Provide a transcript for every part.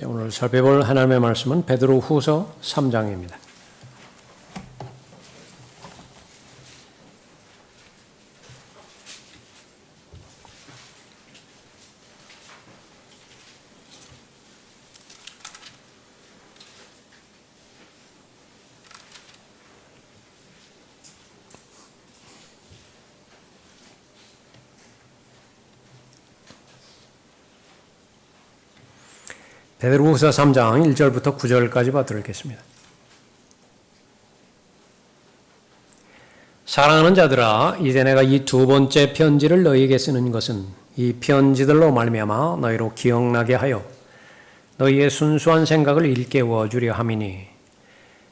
오늘 살펴볼 하나님의 말씀은 베드로후서 3장입니다. 베드로후서 3장 1절부터 9절까지 봐드리겠습니다. 사랑하는 자들아, 이제 내가 이 두 번째 편지를 너희에게 쓰는 것은 이 편지들로 말미암아 너희로 기억나게 하여 너희의 순수한 생각을 일깨워 주려 함이니,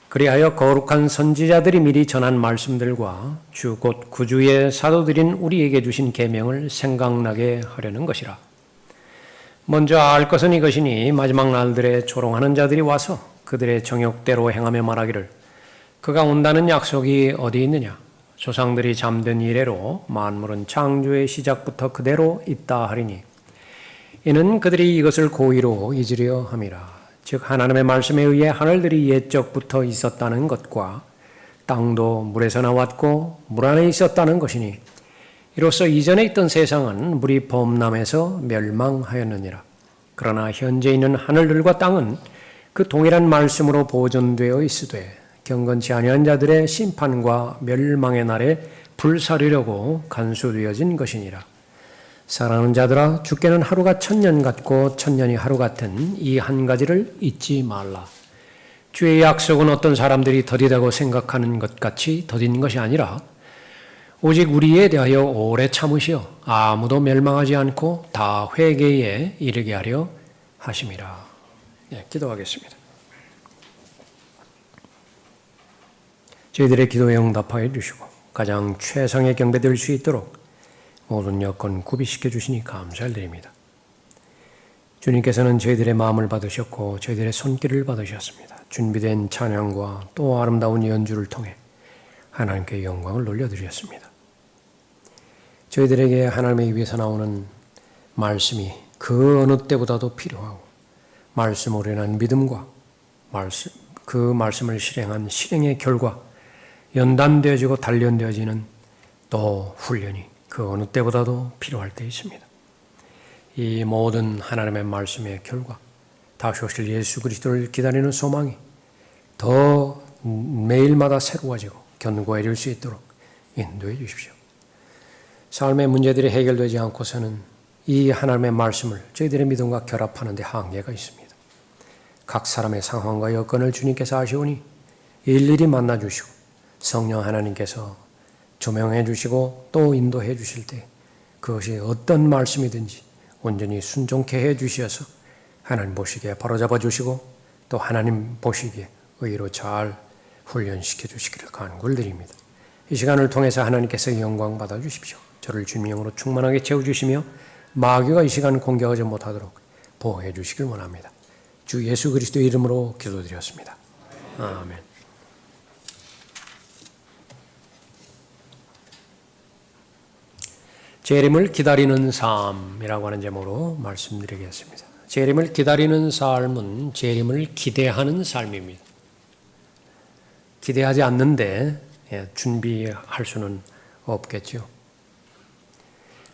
그리하여 거룩한 선지자들이 미리 전한 말씀들과 주 곧 구주의 사도들인 우리에게 주신 계명을 생각나게 하려는 것이라. 먼저 알 것은 이것이니 마지막 날들에 조롱하는 자들이 와서 그들의 정욕대로 행하며 말하기를 그가 온다는 약속이 어디 있느냐. 조상들이 잠든 이래로 만물은 창조의 시작부터 그대로 있다 하리니, 이는 그들이 이것을 고의로 잊으려 함이라. 즉 하나님의 말씀에 의해 하늘들이 옛적부터 있었다는 것과 땅도 물에서 나왔고 물 안에 있었다는 것이니, 이로써 이전에 있던 세상은 물이 범람해서 멸망하였느니라. 그러나 현재 있는 하늘들과 땅은 그 동일한 말씀으로 보존되어 있으되 경건치 아니한 자들의 심판과 멸망의 날에 불사르려고 간수되어진 것이니라. 사랑하는 자들아, 주께는 하루가 1000년 같고 1000년이 하루 같은 이 한 가지를 잊지 말라. 주의 약속은 어떤 사람들이 더디다고 생각하는 것 같이 더딘 것이 아니라 오직 우리에 대하여 오래 참으시어 아무도 멸망하지 않고 다 회개에 이르게 하려 하심이라. 기도하겠습니다. 저희들의 기도에 응답하여 주시고 가장 최상의 경배될 수 있도록 모든 여건 구비시켜 주시니 감사를 드립니다. 주님께서는 저희들의 마음을 받으셨고 저희들의 손길을 받으셨습니다. 준비된 찬양과 또 아름다운 연주를 통해 하나님께 영광을 돌려드렸습니다. 저희들에게 하나님의 입에서 나오는 말씀이 그 어느 때보다도 필요하고, 말씀으로 인한 믿음과 그 말씀을 실행한 실행의 결과 연단되어지고 단련되어지는 또 훈련이 그 어느 때보다도 필요할 때 있습니다. 이 모든 하나님의 말씀의 결과, 다시 오실 예수 그리스도를 기다리는 소망이 더 매일마다 새로워지고 견고해 이룰 수 있도록 인도해 주십시오. 삶의 문제들이 해결되지 않고서는 이 하나님의 말씀을 저희들의 믿음과 결합하는 데 한계가 있습니다. 각 사람의 상황과 여건을 주님께서 아시오니 일일이 만나 주시고 성령 하나님께서 조명해 주시고 또 인도해 주실 때 그것이 어떤 말씀이든지 온전히 순종케 해 주셔서 하나님 보시기에 바로잡아 주시고 또 하나님 보시기에 의로 잘 훈련시켜 주시기를 간구를 드립니다. 이 시간을 통해서 하나님께서 영광 받아 주십시오. 저를 주님으로 충만하게 채워주시며 마귀가 이 시간 공격하지 못하도록 보호해 주시길 원합니다. 주 예수 그리스도의 이름으로 기도드렸습니다. 아멘. 재림을 기다리는 삶이라고 하는 제목으로 말씀드리겠습니다. 재림을 기다리는 삶은 재림을 기대하는 삶입니다. 기대하지 않는데 준비할 수는 없겠죠.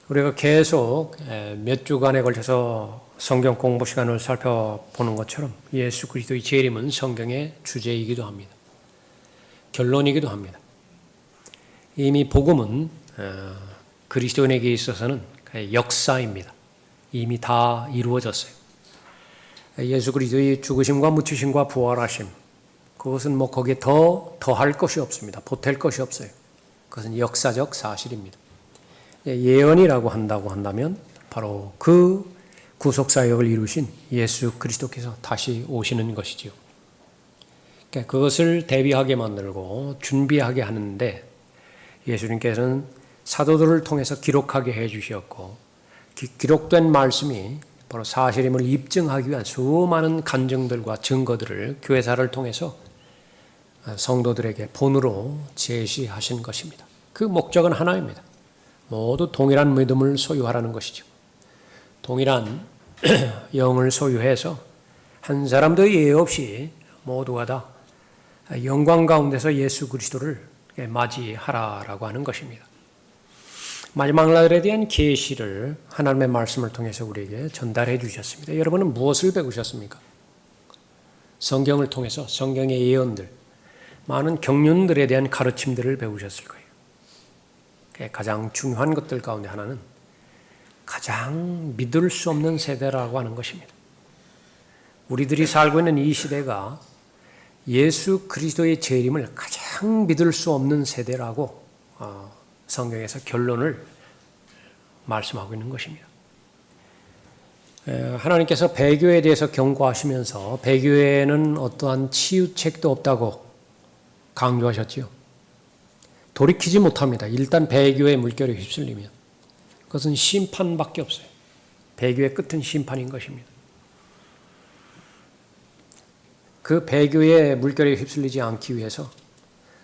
우리가 계속 몇 주간에 걸쳐서 성경 공부 시간을 살펴보는 것처럼 예수 그리스도의 재림은 성경의 주제이기도 합니다. 결론이기도 합니다. 이미 복음은 그리스도인에게 있어서는 역사입니다. 이미 다 이루어졌어요. 예수 그리스도의 죽으심과 묻히심과 부활하심, 그것은 거기에 더할 것이 없습니다. 보탤 것이 없어요. 그것은 역사적 사실입니다. 예언이라고 한다면 바로 그 구속사역을 이루신 예수 그리스도께서 다시 오시는 것이지요. 그것을 대비하게 만들고 준비하게 하는데 예수님께서는 사도들을 통해서 기록하게 해주셨고, 기록된 말씀이 바로 사실임을 입증하기 위한 수많은 간증들과 증거들을 교회사를 통해서 성도들에게 본으로 제시하신 것입니다. 그 목적은 하나입니다. 모두 동일한 믿음을 소유하라는 것이죠. 동일한 영을 소유해서 한 사람도 예외 없이 모두가 다 영광 가운데서 예수 그리스도를 맞이하라라고 하는 것입니다. 마지막 날에 대한 계시를 하나님의 말씀을 통해서 우리에게 전달해 주셨습니다. 여러분은 무엇을 배우셨습니까? 성경을 통해서 성경의 예언들, 많은 경륜들에 대한 가르침들을 배우셨을 거예요. 가장 중요한 것들 가운데 하나는 가장 믿을 수 없는 세대라고 하는 것입니다. 우리들이 살고 있는 이 시대가 예수 그리스도의 재림을 가장 믿을 수 없는 세대라고 성경에서 결론을 말씀하고 있는 것입니다. 하나님께서 배교에 대해서 경고하시면서 배교에는 어떠한 치유책도 없다고 강조하셨지요. 돌이키지 못합니다. 일단 배교의 물결에 휩쓸리면 그것은 심판밖에 없어요. 배교의 끝은 심판인 것입니다. 그 배교의 물결에 휩쓸리지 않기 위해서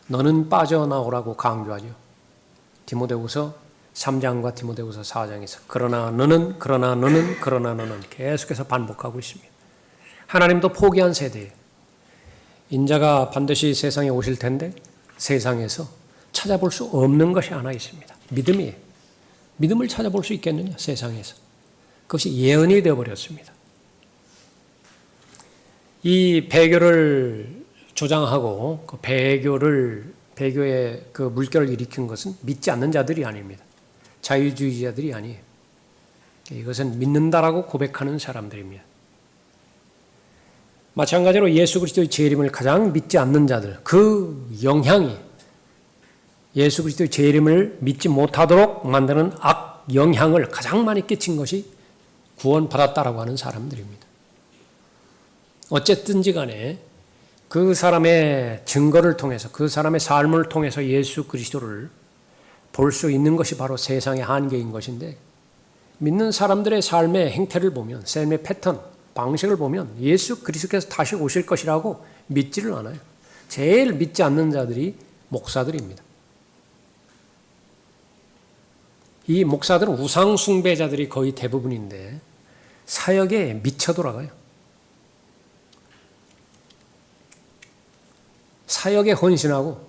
너는 빠져나오라고 강조하죠. 디모데후서 3장과 디모데후서 4장에서 그러나 너는 계속해서 반복하고 있습니다. 하나님도 포기한 세대예요. 인자가 반드시 세상에 오실 텐데 세상에서 찾아볼 수 없는 것이 하나 있습니다. 믿음이에요. 믿음을 찾아볼 수 있겠느냐 세상에서. 그것이 예언이 되어버렸습니다. 이 배교를 조장하고 그 배교의 그 물결을 일으킨 것은 믿지 않는 자들이 아닙니다. 자유주의자들이 아니에요. 이것은 믿는다라고 고백하는 사람들입니다. 마찬가지로 예수 그리스도의 재림을 가장 믿지 않는 자들, 그 영향이 예수 그리스도의 재림을 믿지 못하도록 만드는 악 영향을 가장 많이 끼친 것이 구원받았다라고 하는 사람들입니다. 어쨌든지 간에 그 사람의 증거를 통해서 그 사람의 삶을 통해서 예수 그리스도를 볼 수 있는 것이 바로 세상의 한계인 것인데 믿는 사람들의 삶의 행태를 보면 삶의 패턴, 방식을 보면 예수 그리스도께서 다시 오실 것이라고 믿지를 않아요. 제일 믿지 않는 자들이 목사들입니다. 이 목사들은 우상 숭배자들이 거의 대부분인데 사역에 미쳐 돌아가요. 사역에 헌신하고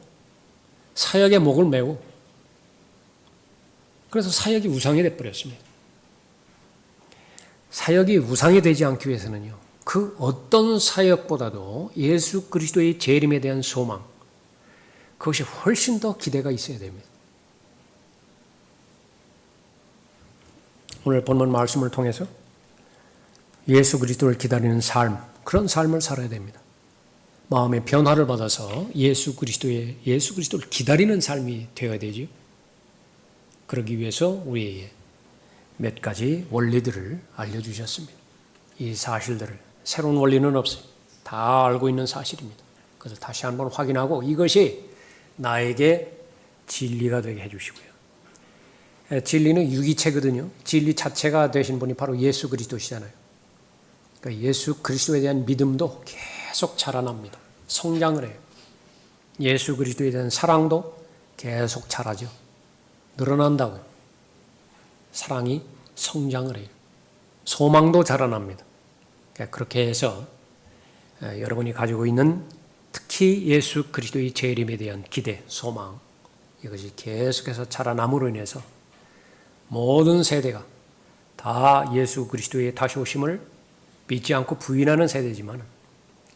사역에 목을 메고 그래서 사역이 우상이 되어버렸습니다. 사역이 우상이 되지 않기 위해서는요. 그 어떤 사역보다도 예수 그리스도의 재림에 대한 소망 그것이 훨씬 더 기대가 있어야 됩니다. 오늘 본문 말씀을 통해서 예수 그리스도를 기다리는 삶, 그런 삶을 살아야 됩니다. 마음의 변화를 받아서 예수 그리스도를 기다리는 삶이 되어야 되죠. 그러기 위해서 우리에게 몇 가지 원리들을 알려주셨습니다. 이 사실들을 새로운 원리는 없어요. 다 알고 있는 사실입니다. 그래서 다시 한번 확인하고 이것이 나에게 진리가 되게 해주시고요. 진리는 유기체거든요. 진리 자체가 되신 분이 바로 예수 그리스도시잖아요. 그러니까 예수 그리스도에 대한 믿음도 계속 자라납니다. 성장을 해요. 예수 그리스도에 대한 사랑도 계속 자라죠. 늘어난다고요. 사랑이 성장을 해요. 소망도 자라납니다. 그렇게 해서 여러분이 가지고 있는 특히 예수 그리스도의 재림에 대한 기대, 소망 이것이 계속해서 자라남으로 인해서 모든 세대가 다 예수 그리스도의 다시 오심을 믿지 않고 부인하는 세대지만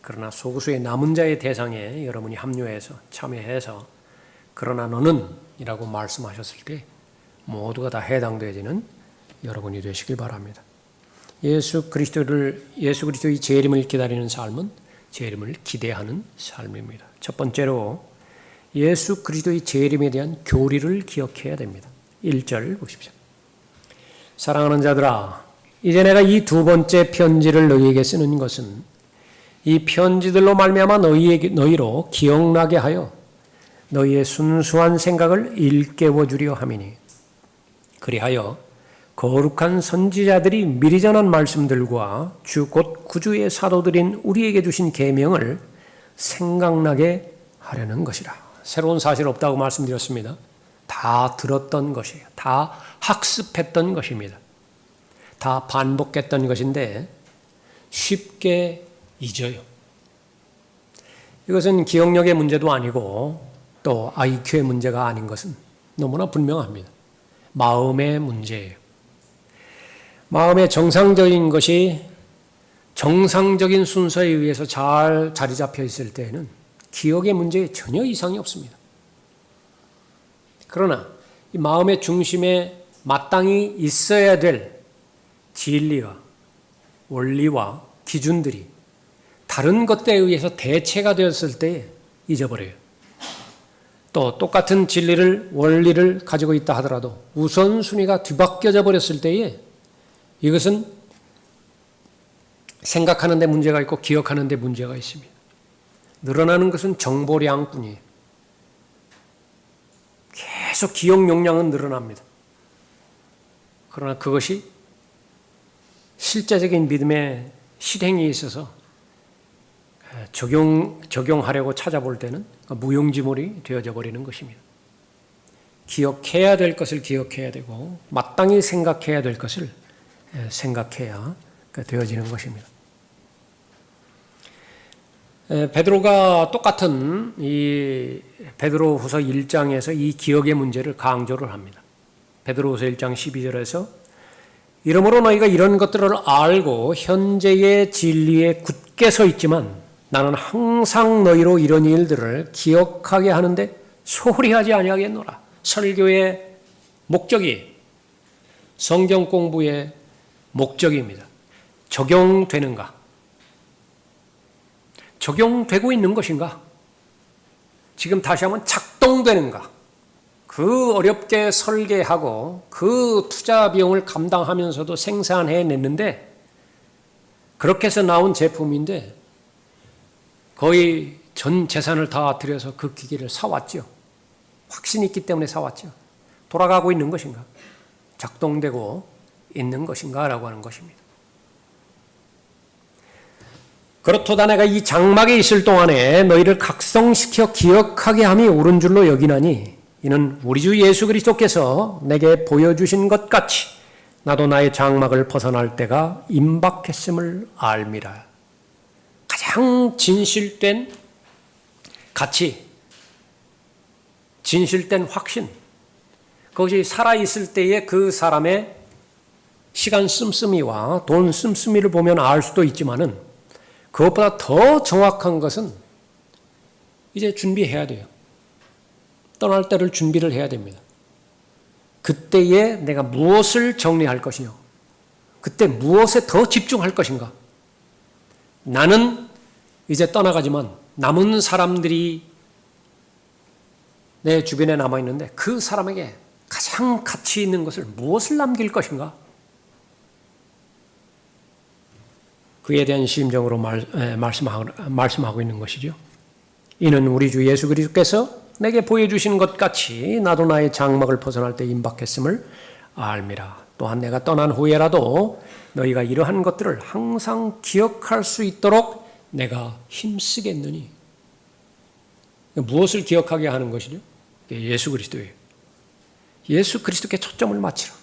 그러나 소수의 남은 자의 대상에 여러분이 합류해서 참여해서 그러나 너는 이라고 말씀하셨을 때 모두가 다 해당되어지는 여러분이 되시길 바랍니다. 예수 그리스도의 재림을 기다리는 삶은 재림을 기대하는 삶입니다. 첫 번째로 예수 그리스도의 재림에 대한 교리를 기억해야 됩니다. 1절 보십시오. 사랑하는 자들아, 이제 내가 이 두 번째 편지를 너희에게 쓰는 것은 이 편지들로 말미암아 너희로 기억나게 하여 너희의 순수한 생각을 일깨워 주려 함이니 그리하여 거룩한 선지자들이 미리 전한 말씀들과 주 곧 구주의 사도들인 우리에게 주신 계명을 생각나게 하려는 것이라. 새로운 사실 없다고 말씀드렸습니다. 다 들었던 것이에요. 다 학습했던 것입니다. 다 반복했던 것인데 쉽게 잊어요. 이것은 기억력의 문제도 아니고 또 IQ의 문제가 아닌 것은 너무나 분명합니다. 마음의 문제예요. 마음의 정상적인 것이 정상적인 순서에 의해서 잘 자리 잡혀 있을 때에는 기억의 문제에 전혀 이상이 없습니다. 그러나 이 마음의 중심에 마땅히 있어야 될 진리와 원리와 기준들이 다른 것들에 의해서 대체가 되었을 때 잊어버려요. 또 똑같은 진리를 원리를 가지고 있다 하더라도 우선순위가 뒤바뀌어져 버렸을 때에 이것은 생각하는 데 문제가 있고 기억하는 데 문제가 있습니다. 늘어나는 것은 정보량뿐이에요. 계속 기억 용량은 늘어납니다. 그러나 그것이 실제적인 믿음의 실행에 있어서 적용하려고 찾아볼 때는 무용지물이 되어져 버리는 것입니다. 기억해야 될 것을 기억해야 되고 마땅히 생각해야 될 것을 생각해야 되어지는 것입니다. 베드로가 똑같은 이 베드로후서 1장에서 이 기억의 문제를 강조를 합니다. 베드로후서 1장 12절에서 이러므로 너희가 이런 것들을 알고 현재의 진리에 굳게 서 있지만 나는 항상 너희로 이런 일들을 기억하게 하는데 소홀히 하지 아니하겠노라. 설교의 목적이 성경 공부의 목적입니다. 적용되는가? 적용되고 있는 것인가? 지금 다시 한번 작동되는가? 그 어렵게 설계하고 그 투자 비용을 감당하면서도 생산해냈는데 그렇게 해서 나온 제품인데 거의 전 재산을 다 들여서 그 기기를 사왔죠. 확신이 있기 때문에 사왔죠. 돌아가고 있는 것인가? 작동되고 있는 것인가? 라고 하는 것입니다. 그렇도다 내가 이 장막에 있을 동안에 너희를 각성시켜 기억하게 함이 옳은 줄로 여기나니 이는 우리 주 예수 그리스도께서 내게 보여주신 것 같이 나도 나의 장막을 벗어날 때가 임박했음을 알미라. 가장 진실된 가치, 진실된 확신, 그것이 살아있을 때의 그 사람의 시간 씀씀이와 돈 씀씀이를 보면 알 수도 있지만은 그것보다 더 정확한 것은 이제 준비해야 돼요. 떠날 때를 준비를 해야 됩니다. 그때에 내가 무엇을 정리할 것이냐, 그때 무엇에 더 집중할 것인가. 나는 이제 떠나가지만 남은 사람들이 내 주변에 남아있는데 그 사람에게 가장 가치 있는 것을 무엇을 남길 것인가? 그에 대한 심정으로 말씀하고 있는 것이죠. 이는 우리 주 예수 그리스도께서 내게 보여주신 것 같이 나도 나의 장막을 벗어날 때 임박했음을 알미라. 또한 내가 떠난 후에라도 너희가 이러한 것들을 항상 기억할 수 있도록 내가 힘쓰겠느니. 무엇을 기억하게 하는 것이죠? 예수 그리스도예요. 예수 그리스도께 초점을 맞추라.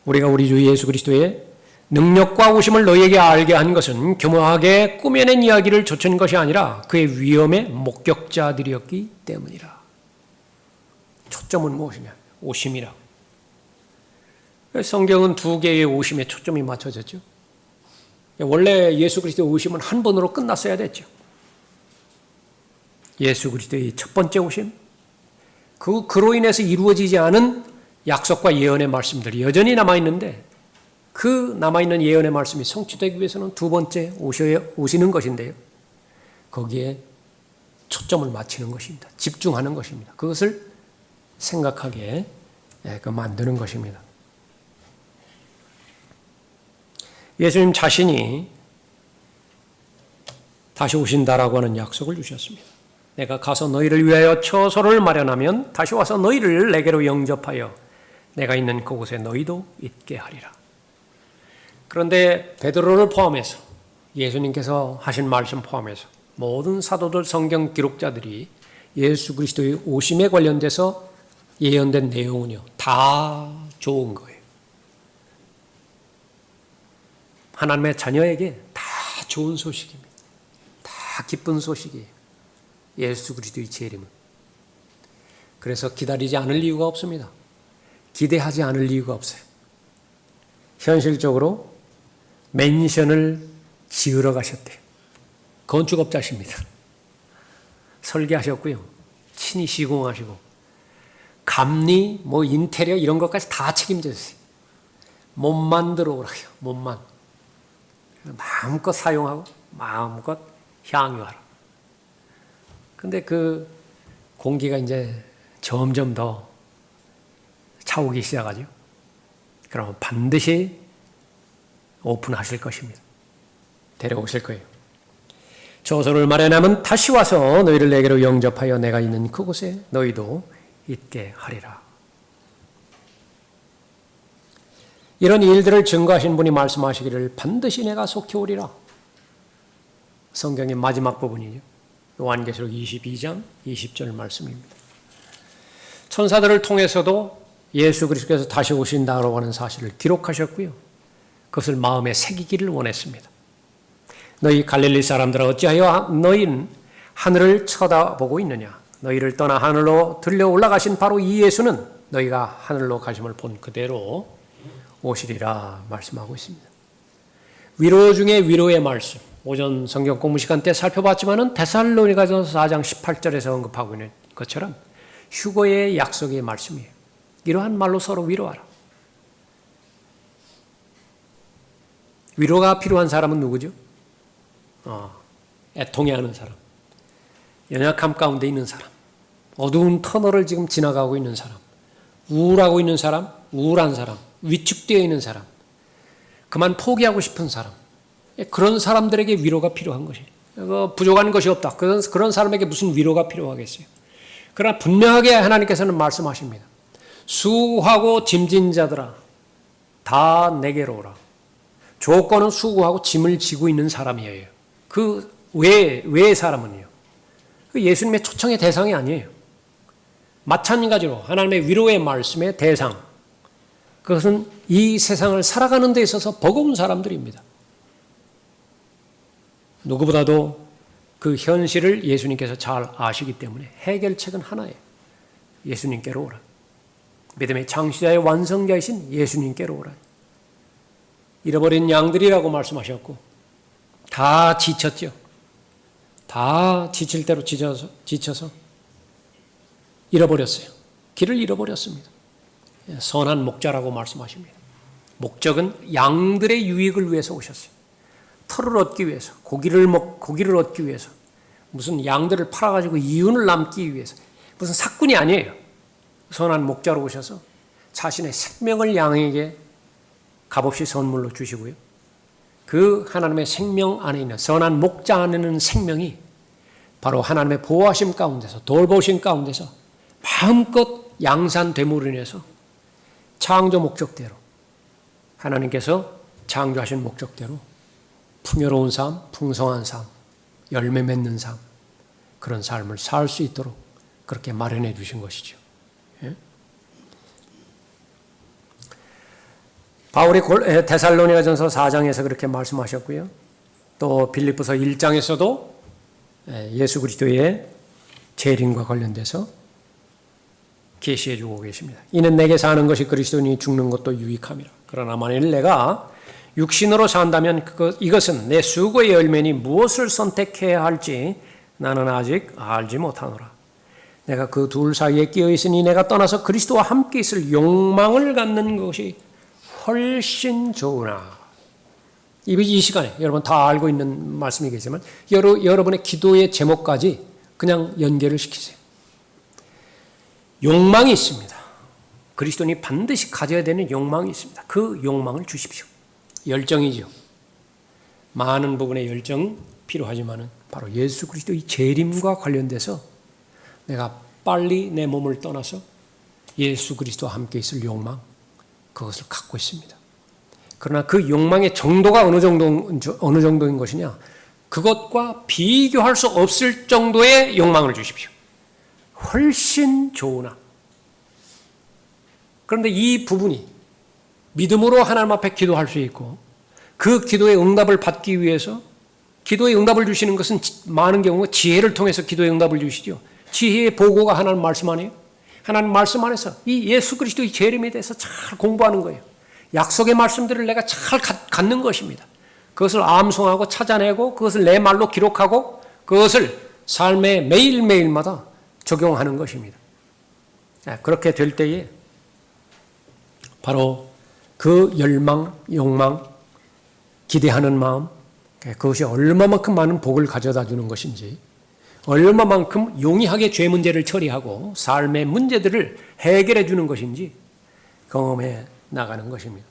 우리가 우리 주 예수 그리스도의 능력과 오심을 너희에게 알게 한 것은 교묘하게 꾸며낸 이야기를 좇은 것이 아니라 그의 위엄의 목격자들이었기 때문이라. 초점은 무엇이냐? 오심이라. 성경은 두 개의 오심에 초점이 맞춰졌죠. 원래 예수 그리스도의 오심은 한 번으로 끝났어야 됐죠. 예수 그리스도의 첫 번째 오심, 그로 인해서 이루어지지 않은 약속과 예언의 말씀들이 여전히 남아있는데 그 남아있는 예언의 말씀이 성취되기 위해서는 두 번째 오시는 것인데요. 거기에 초점을 맞추는 것입니다. 집중하는 것입니다. 그것을 생각하게 만드는 것입니다. 예수님 자신이 다시 오신다라고 하는 약속을 주셨습니다. 내가 가서 너희를 위하여 처소를 마련하면 다시 와서 너희를 내게로 영접하여 내가 있는 그곳에 너희도 있게 하리라. 그런데 베드로를 포함해서 예수님께서 하신 말씀 포함해서 모든 사도들 성경 기록자들이 예수 그리스도의 오심에 관련돼서 예언된 내용은요, 다 좋은 거예요. 하나님의 자녀에게 다 좋은 소식입니다. 다 기쁜 소식이에요. 예수 그리스도의 재림은. 그래서 기다리지 않을 이유가 없습니다. 기대하지 않을 이유가 없어요. 현실적으로 맨션을 지으러 가셨대요. 건축업자십니다. 설계하셨고요. 친히 시공하시고 감리, 인테리어 이런 것까지 다 책임졌어요. 몸만 들어오라요. 몸만. 마음껏 사용하고 마음껏 향유하라. 근데 그 공기가 이제 점점 더 차오기 시작하죠. 그러면 반드시 오픈하실 것입니다. 데려오실 거예요. 저소를 마련하면 다시 와서 너희를 내게로 영접하여 내가 있는 그곳에 너희도 있게 하리라. 이런 일들을 증거하신 분이 말씀하시기를 반드시 내가 속히 오리라. 성경의 마지막 부분이죠. 요한계시록 22장 20절 말씀입니다. 천사들을 통해서도 예수 그리스도께서 다시 오신다고 하는 사실을 기록하셨고요. 그것을 마음에 새기기를 원했습니다. 너희 갈릴리 사람들아 어찌하여 너희는 하늘을 쳐다보고 있느냐. 너희를 떠나 하늘로 들려 올라가신 바로 이 예수는 너희가 하늘로 가심을 본 그대로 오시리라 말씀하고 있습니다. 위로 중에 위로의 말씀. 오전 성경 공부 시간 때 살펴봤지만은 데살로니가전서 4장 18절에서 언급하고 있는 것처럼 휴거의 약속의 말씀이에요. 이러한 말로 서로 위로하라. 위로가 필요한 사람은 누구죠? 애통해하는 사람, 연약함 가운데 있는 사람, 어두운 터널을 지금 지나가고 있는 사람, 우울하고 있는 사람, 우울한 사람, 위축되어 있는 사람, 그만 포기하고 싶은 사람, 그런 사람들에게 위로가 필요한 것이에요. 부족한 것이 없다. 그런 사람에게 무슨 위로가 필요하겠어요. 그러나 분명하게 하나님께서는 말씀하십니다. 수고하고 짐진 자들아 다 내게로 오라. 조건은 수고하고 짐을 지고 있는 사람이에요. 그 외의 사람은요. 그 예수님의 초청의 대상이 아니에요. 마찬가지로 하나님의 위로의 말씀의 대상, 그것은 이 세상을 살아가는 데 있어서 버거운 사람들입니다. 누구보다도 그 현실을 예수님께서 잘 아시기 때문에 해결책은 하나예요. 예수님께로 오라. 믿음의 창시자의 완성자이신 예수님께로 오라. 잃어버린 양들이라고 말씀하셨고 다 지쳤죠. 다 지칠 대로 지쳐서 잃어버렸어요. 길을 잃어버렸습니다. 선한 목자라고 말씀하십니다. 목적은 양들의 유익을 위해서 오셨어요. 털을 얻기 위해서, 고기를 얻기 위해서, 무슨 양들을 팔아가지고 이윤을 남기 위해서, 무슨 사꾼이 아니에요. 선한 목자로 오셔서 자신의 생명을 양에게 값없이 선물로 주시고요. 그 하나님의 생명 안에 있는 선한 목자 안에 있는 생명이 바로 하나님의 보호하심 가운데서, 돌보심 가운데서 마음껏 양산됨으로 인해서 창조 목적대로, 하나님께서 창조하신 목적대로 풍요로운 삶, 풍성한 삶, 열매 맺는 삶, 그런 삶을 살 수 있도록 그렇게 마련해 주신 것이죠. 예? 바울이 데살로니가전서 4장에서 그렇게 말씀하셨고요. 또 빌립보서 1장에서도 예수 그리스도의 재림과 관련돼서 계시해 주고 계십니다. 이는 내게 사는 것이 그리스도니 죽는 것도 유익함이라. 그러나 만일 내가 육신으로 산다면 이것은 내 수고의 열매니 무엇을 선택해야 할지 나는 아직 알지 못하노라. 내가 그 둘 사이에 끼어 있으니 내가 떠나서 그리스도와 함께 있을 욕망을 갖는 것이 훨씬 좋으나. 이 시간에 여러분 다 알고 있는 말씀이겠지만 여러분의 기도의 제목까지 그냥 연결을 시키세요. 욕망이 있습니다. 그리스도인이 반드시 가져야 되는 욕망이 있습니다. 그 욕망을 주십시오. 열정이죠. 많은 부분의 열정 필요하지만 바로 예수 그리스도의 재림과 관련돼서 내가 빨리 내 몸을 떠나서 예수 그리스도와 함께 있을 욕망, 그것을 갖고 있습니다. 그러나 그 욕망의 정도가 어느 정도인 것이냐? 그것과 비교할 수 없을 정도의 욕망을 주십시오. 훨씬 좋으나. 그런데 이 부분이 믿음으로 하나님 앞에 기도할 수 있고 그 기도의 응답을 받기 위해서 기도의 응답을 주시는 것은 많은 경우 지혜를 통해서 기도의 응답을 주시죠. 지혜의 보고가 하나님 말씀 안에요. 하나님 말씀 안에서 이 예수 그리스도의 재림에 대해서 잘 공부하는 거예요. 약속의 말씀들을 내가 잘 갖는 것입니다. 그것을 암송하고 찾아내고 그것을 내 말로 기록하고 그것을 삶의 매일매일마다 적용하는 것입니다. 그렇게 될 때에 바로 그 열망, 욕망, 기대하는 마음, 그것이 얼마만큼 많은 복을 가져다 주는 것인지, 얼마만큼 용이하게 죄 문제를 처리하고 삶의 문제들을 해결해 주는 것인지 경험해 나가는 것입니다.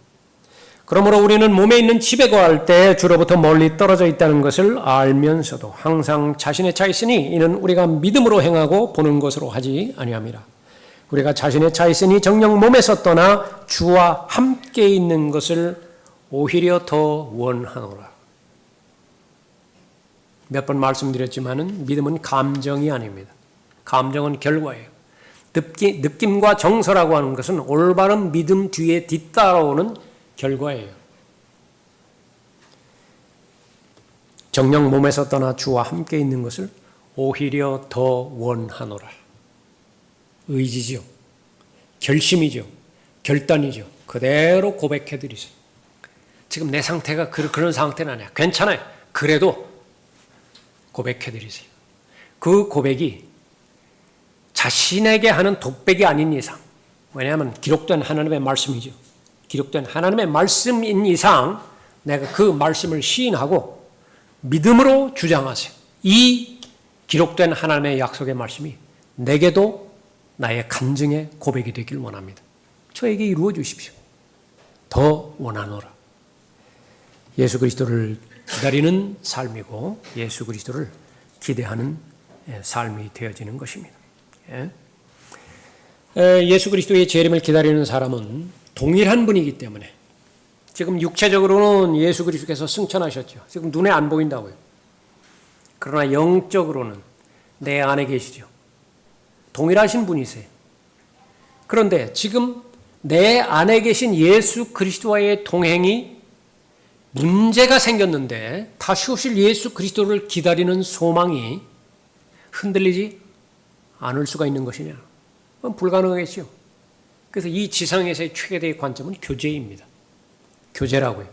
그러므로 우리는 몸에 있는 집에 거할 때 주로부터 멀리 떨어져 있다는 것을 알면서도 항상 자신의 차 있으니 이는 우리가 믿음으로 행하고 보는 것으로 하지 아니함이라. 우리가 자신의 차 있으니 정녕 몸에서 떠나 주와 함께 있는 것을 오히려 더 원하노라. 몇 번 말씀드렸지만은 믿음은 감정이 아닙니다. 감정은 결과예요. 느낌과 정서라고 하는 것은 올바른 믿음 뒤에 뒤따라오는 결과예요. 정녕 몸에서 떠나 주와 함께 있는 것을 오히려 더 원하노라. 의지죠. 결심이죠. 결단이죠. 그대로 고백해드리세요. 지금 내 상태가 그런 상태는 아니야. 괜찮아요. 그래도 고백해드리세요. 그 고백이 자신에게 하는 독백이 아닌 이상, 왜냐하면 기록된 하나님의 말씀이죠. 기록된 하나님의 말씀인 이상 내가 그 말씀을 시인하고 믿음으로 주장하세요. 이 기록된 하나님의 약속의 말씀이 내게도 나의 간증의 고백이 되길 원합니다. 저에게 이루어 주십시오. 더 원하노라. 예수 그리스도를 기다리는 삶이고 예수 그리스도를 기대하는 삶이 되어지는 것입니다. 예수 그리스도의 재림을 기다리는 사람은 동일한 분이기 때문에 지금 육체적으로는 예수 그리스도께서 승천하셨죠. 지금 눈에 안 보인다고요. 그러나 영적으로는 내 안에 계시죠. 동일하신 분이세요. 그런데 지금 내 안에 계신 예수 그리스도와의 동행이 문제가 생겼는데 다시 오실 예수 그리스도를 기다리는 소망이 흔들리지 않을 수가 있는 것이냐? 그건 불가능하겠죠. 그래서 이 지상에서의 최대의 관점은 교제입니다. 교제라고요.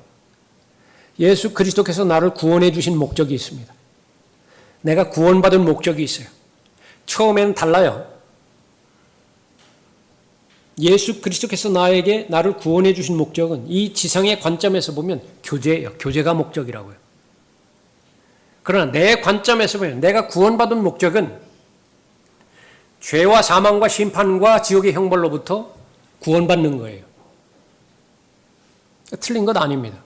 예수 그리스도께서 나를 구원해 주신 목적이 있습니다. 내가 구원받은 목적이 있어요. 처음에는 달라요. 예수 그리스도께서 나를 구원해 주신 목적은 이 지상의 관점에서 보면 교제예요. 교제가 목적이라고요. 그러나 내 관점에서 보면 내가 구원받은 목적은 죄와 사망과 심판과 지옥의 형벌로부터 구원받는 거예요. 틀린 것 아닙니다.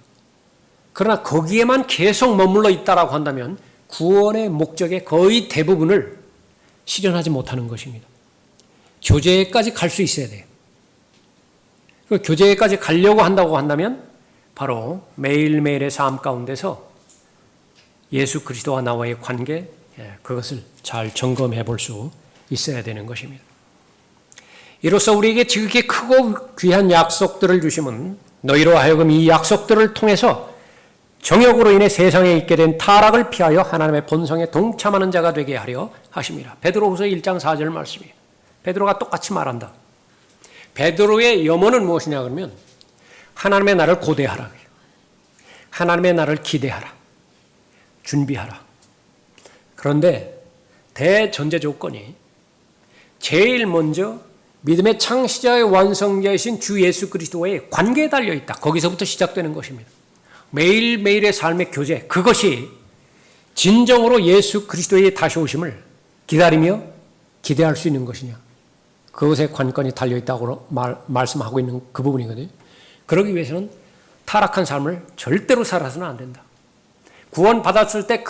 그러나 거기에만 계속 머물러 있다라고 한다면 구원의 목적의 거의 대부분을 실현하지 못하는 것입니다. 교제까지 갈 수 있어야 돼요. 그 교제까지 가려고 한다고 한다면 바로 매일매일의 삶 가운데서 예수 그리스도와 나와의 관계, 그것을 잘 점검해 볼 수 있어야 되는 것입니다. 이로써 우리에게 지극히 크고 귀한 약속들을 주심은 너희로 하여금 이 약속들을 통해서 정욕으로 인해 세상에 있게 된 타락을 피하여 하나님의 본성에 동참하는 자가 되게 하려 하십니다. 베드로후서 1장 4절 말씀이에요. 베드로가 똑같이 말한다. 베드로의 염원은 무엇이냐 그러면 하나님의 나를 고대하라. 하나님의 나를 기대하라. 준비하라. 그런데 대전제 조건이 제일 먼저 믿음의 창시자의 완성자이신 주 예수 그리스도와의 관계에 달려있다. 거기서부터 시작되는 것입니다. 매일매일의 삶의 교제, 그것이 진정으로 예수 그리스도의 다시 오심을 기다리며 기대할 수 있는 것이냐. 그것에 관건이 달려있다고 말씀하고 있는 그 부분이거든요. 그러기 위해서는 타락한 삶을 절대로 살아서는 안 된다. 구원받았을 때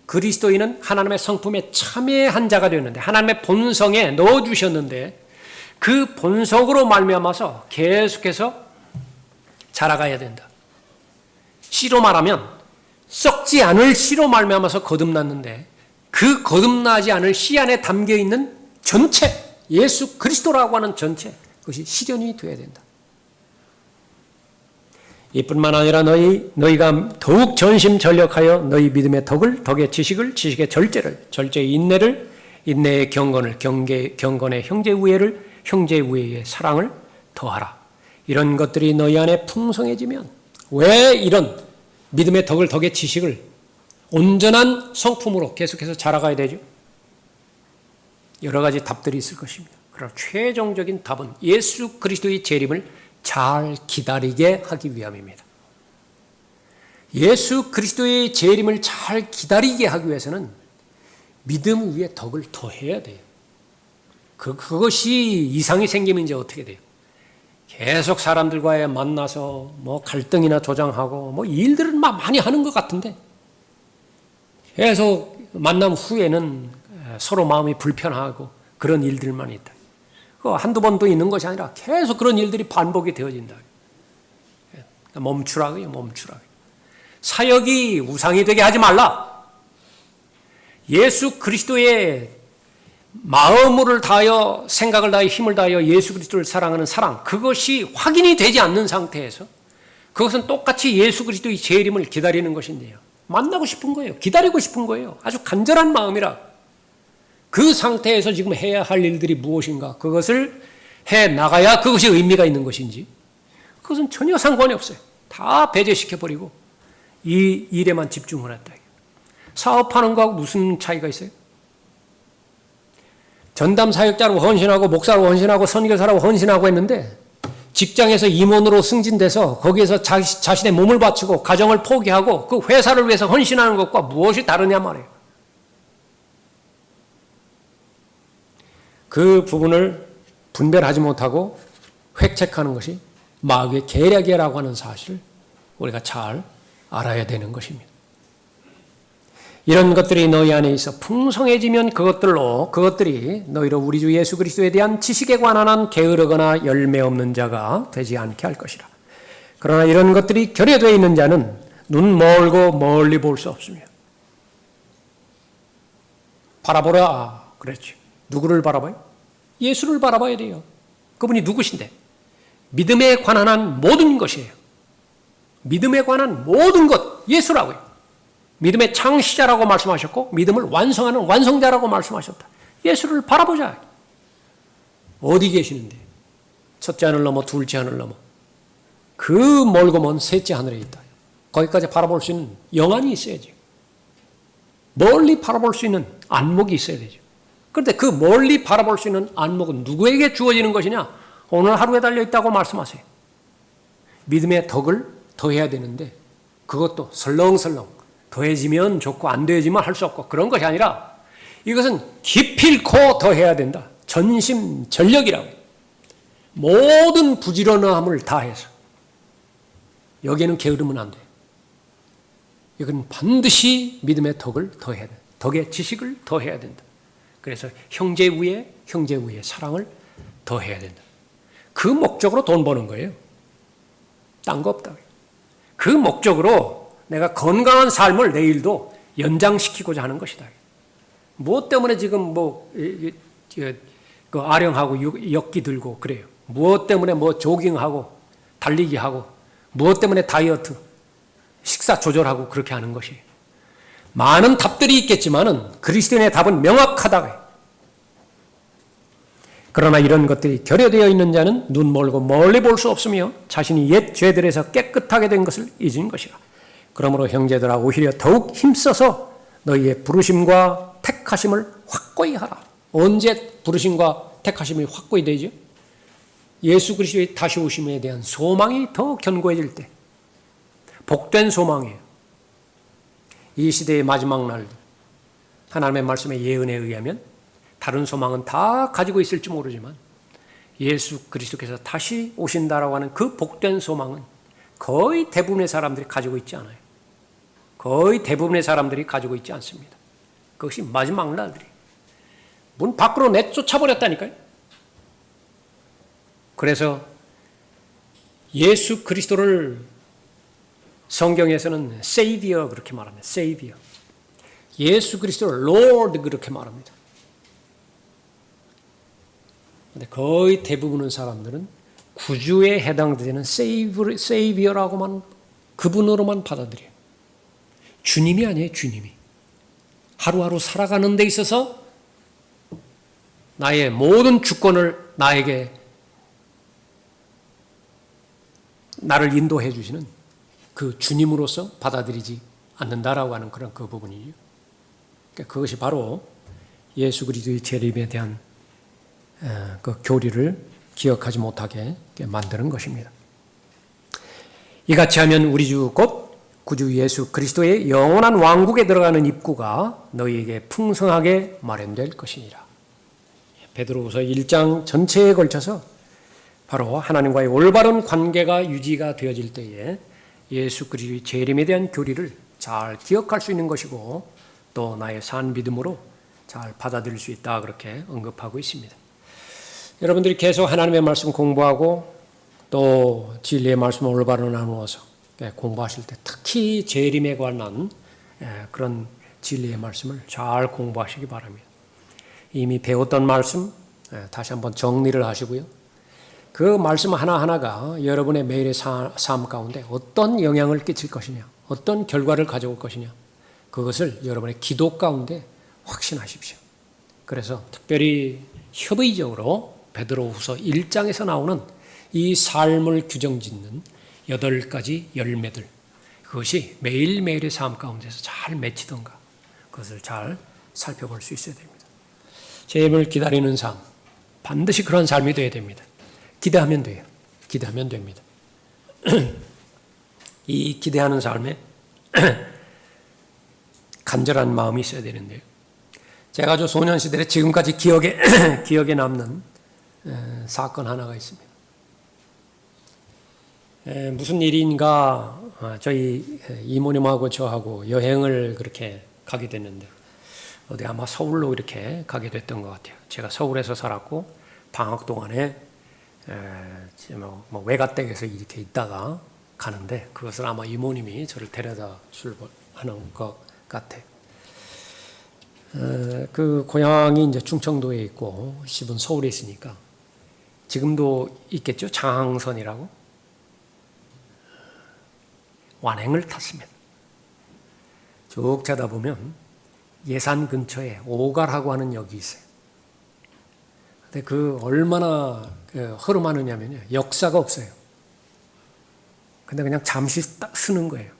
그리스도인은 하나님의 성품에 참여한 자가 되었는데 하나님의 본성에 넣어주셨는데 그 본성으로 말미암아서 계속해서 자라가야 된다. 씨로 말하면 썩지 않을 씨로 말미암아서 거듭났는데 그 거듭나지 않을 씨 안에 담겨있는 전체 예수 그리스도라고 하는 전체 그것이 실현이 되어야 된다. 이뿐만 아니라 너희가 더욱 전심전력하여 너희 믿음의 덕의 지식을, 지식의 절제를, 절제의 인내를, 인내의 경건을, 경건의 형제 우애를, 형제 우애의 사랑을 더하라. 이런 것들이 너희 안에 풍성해지면 왜 이런 믿음의 덕의 지식을 온전한 성품으로 계속해서 자라가야 되죠? 여러 가지 답들이 있을 것입니다. 그러나 최종적인 답은 예수 그리스도의 재림을 잘 기다리게 하기 위함입니다. 예수 그리스도의 재림을 잘 기다리게 하기 위해서는 믿음 위에 덕을 더해야 돼요. 그것이 이상이 생기면 이제 어떻게 돼요? 계속 사람들과의 만나서 뭐 갈등이나 조장하고 뭐 일들을 막 많이 하는 것 같은데 계속 만남 후에는 서로 마음이 불편하고 그런 일들만 있다. 한두 번도 있는 것이 아니라 계속 그런 일들이 반복이 되어진다. 멈추라고요, 멈추라고요. 사역이 우상이 되게 하지 말라. 예수 그리스도의 마음을 다하여, 생각을 다하여, 힘을 다하여 예수 그리스도를 사랑하는 사랑, 그것이 확인이 되지 않는 상태에서 그것은 똑같이 예수 그리스도의 재림을 기다리는 것인데요. 만나고 싶은 거예요. 기다리고 싶은 거예요. 아주 간절한 마음이라. 그 상태에서 지금 해야 할 일들이 무엇인가, 그것을 해 나가야 그것이 의미가 있는 것인지, 그것은 전혀 상관이 없어요. 다 배제시켜버리고 이 일에만 집중을 했다. 사업하는 거하고 무슨 차이가 있어요? 전담 사역자로 헌신하고 목사로 헌신하고 선교사라고 헌신하고 했는데 직장에서 임원으로 승진돼서 거기에서 자신의 몸을 바치고 가정을 포기하고 그 회사를 위해서 헌신하는 것과 무엇이 다르냐 말이에요. 그 부분을 분별하지 못하고 획책하는 것이 마귀의 계략이라고 하는 사실을 우리가 잘 알아야 되는 것입니다. 이런 것들이 너희 안에 있어 풍성해지면 그것들이 너희로 우리 주 예수 그리스도에 대한 지식에 관한 한 게으르거나 열매 없는 자가 되지 않게 할 것이라. 그러나 이런 것들이 결여되어 있는 자는 눈 멀고 멀리 볼 수 없으며 바라보라 그랬죠. 누구를 바라봐요? 예수를 바라봐야 돼요. 그분이 누구신데? 믿음에 관한 한 모든 것이에요. 믿음에 관한 모든 것, 예수라고요. 믿음의 창시자라고 말씀하셨고 믿음을 완성하는 완성자라고 말씀하셨다. 예수를 바라보자. 어디 계시는데? 첫째 하늘 넘어 둘째 하늘 넘어 그 멀고 먼 셋째 하늘에 있다. 거기까지 바라볼 수 있는 영안이 있어야지. 멀리 바라볼 수 있는 안목이 있어야 되죠. 그런데 그 멀리 바라볼 수 있는 안목은 누구에게 주어지는 것이냐? 오늘 하루에 달려있다고 말씀하세요. 믿음의 덕을 더해야 되는데 그것도 설렁설렁 더해지면 좋고 안 더해지면 할 수 없고 그런 것이 아니라 이것은 기필코 더해야 된다. 전심전력이라고. 모든 부지런함을 다해서. 여기에는 게으르면 안 돼. 이건 반드시 믿음의 덕을 더해야 된다. 덕의 지식을 더해야 된다. 그래서 형제 위에 사랑을 더해야 된다. 그 목적으로 돈 버는 거예요. 딴 거 없다. 그 목적으로 내가 건강한 삶을 내일도 연장시키고자 하는 것이다. 무엇 때문에 지금 아령하고 역기 들고 그래요. 무엇 때문에 조깅하고 달리기 하고 무엇 때문에 다이어트, 식사 조절하고 그렇게 하는 것이에요. 많은 답들이 있겠지만은 그리스도인의 답은 명확하다. 그러나 이런 것들이 결여되어 있는 자는 눈 멀고 멀리 볼 수 없으며 자신이 옛 죄들에서 깨끗하게 된 것을 잊은 것이라. 그러므로 형제들아 오히려 더욱 힘써서 너희의 부르심과 택하심을 확고히 하라. 언제 부르심과 택하심이 확고히 되죠? 예수 그리스도의 다시 오심에 대한 소망이 더 견고해질 때. 복된 소망이에요. 이 시대의 마지막 날 하나님의 말씀의 예언에 의하면 다른 소망은 다 가지고 있을지 모르지만 예수 그리스도께서 다시 오신다라고 하는 그 복된 소망은 거의 대부분의 사람들이 가지고 있지 않아요. 거의 대부분의 사람들이 가지고 있지 않습니다. 그것이 마지막 날들이 문 밖으로 내쫓아버렸다니까요. 그래서 예수 그리스도를 성경에서는 Savior 그렇게 말합니다. Savior. 예수 그리스도를 Lord 그렇게 말합니다. 근데 거의 대부분의 사람들은 구주에 해당되는 세이비어라고만 그분으로만 받아들여요. 주님이 아니에요. 주님이. 하루하루 살아가는 데 있어서 나의 모든 주권을 나를 인도해 주시는 그 주님으로서 받아들이지 않는다라고 하는 그런 그 부분이죠. 그러니까 그것이 바로 예수 그리스도의 재림에 대한 그 교리를 기억하지 못하게 만드는 것입니다. 이같이 하면 우리 주 곧 구주 예수 그리스도의 영원한 왕국에 들어가는 입구가 너희에게 풍성하게 마련될 것이니라. 베드로후서 1장 전체에 걸쳐서 바로 하나님과의 올바른 관계가 유지가 되어질 때에 예수 그리스도의 재림에 대한 교리를 잘 기억할 수 있는 것이고 또 나의 산 믿음으로 잘 받아들일 수 있다 그렇게 언급하고 있습니다. 여러분들이 계속 하나님의 말씀 공부하고 또 진리의 말씀을 올바로 나누어서 공부하실 때 특히 재림에 관한 그런 진리의 말씀을 잘 공부하시기 바랍니다. 이미 배웠던 말씀 다시 한번 정리를 하시고요. 그 말씀 하나하나가 여러분의 매일의 삶 가운데 어떤 영향을 끼칠 것이냐, 어떤 결과를 가져올 것이냐, 그것을 여러분의 기도 가운데 확신하십시오. 그래서 특별히 협의적으로 베드로후서 1장에서 나오는 이 삶을 규정짓는 8가지 열매들, 그것이 매일매일의 삶 가운데서 잘 맺히던가 그것을 잘 살펴볼 수 있어야 됩니다. 재림을 기다리는 삶, 반드시 그런 삶이 되어야 됩니다. 기대하면 돼요. 기대하면 됩니다. 이 기대하는 삶에 간절한 마음이 있어야 되는데요. 제가 아주 소년 시절에 지금까지 기억에 남는 사건 하나가 있습니다. 무슨 일인가 저희 이모님하고 저하고 여행을 그렇게 가게 됐는데 어디 아마 서울로 이렇게 가게 됐던 것 같아요. 제가 서울에서 살았고 방학 동안에 뭐 외가댁에서 이렇게 있다가 가는데 그것을 아마 이모님이 저를 데려다 하는 것 같아요. 그 고향이 이제 충청도에 있고 집은 서울에 있으니까 지금도 있겠죠. 장항선이라고. 완행을 탔습니다. 쭉 가다 보면 예산 근처에 오갈하고 하는 역이 있어요. 근데 그 얼마나 허름하느냐면요. 역사가 없어요. 근데 그냥 잠시 딱 쓰는 거예요.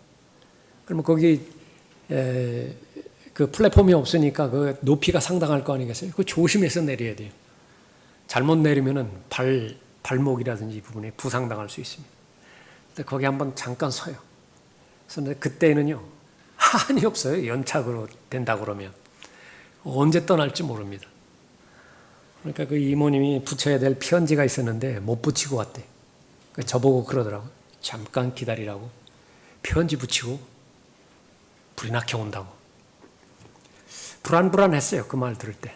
그러면 거기 그 플랫폼이 없으니까 그 높이가 상당할 거 아니겠어요? 그 조심해서 내려야 돼요. 잘못 내리면은 발목이라든지 이 부분에 부상당할 수 있습니다. 근데 거기 한번 잠깐 서요. 그런데 그때는요 한이 없어요. 연착으로 된다 그러면 언제 떠날지 모릅니다. 그러니까 그 이모님이 붙여야 될 편지가 있었는데 못 붙이고 왔대. 저보고 그러더라고요. 잠깐 기다리라고. 편지 붙이고 불이 나게 온다고. 불안했어요. 그 말 들을 때.